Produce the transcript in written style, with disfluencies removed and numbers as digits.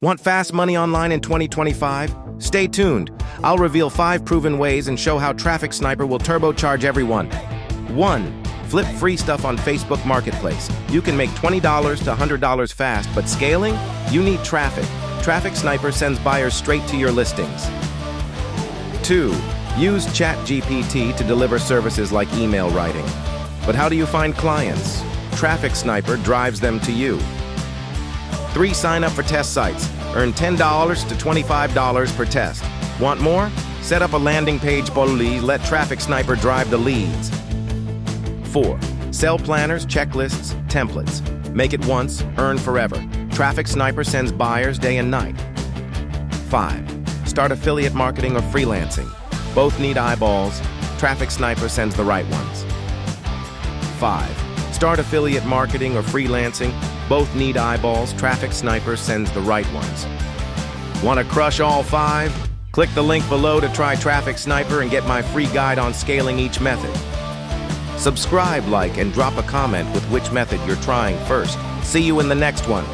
Want fast money online in 2025? Stay tuned. I'll reveal 5 proven ways and show how Traffic Sniper will turbocharge everyone. 1. Flip free stuff on Facebook Marketplace. You can make $20 to $100 fast, but scaling? You need traffic. Traffic Sniper sends buyers straight to your listings. 2. Use ChatGPT to deliver services like email writing. But how do you find clients? Traffic Sniper drives them to you. 3. Sign up for test sites. Earn $10 to $25 per test. Want more? Set up a landing page boldly, let Traffic Sniper drive the leads. 4. Sell planners, checklists, templates. Make it once, earn forever. Traffic Sniper sends buyers day and night. 5. Start affiliate marketing or freelancing. Both need eyeballs. Traffic Sniper sends the right ones. 5. Start affiliate marketing or freelancing. Both need eyeballs. Traffic Sniper sends the right ones. Want to crush all 5? Click the link below to try Traffic Sniper and get my free guide on scaling each method. Subscribe, like, and drop a comment with which method you're trying first. See you in the next one.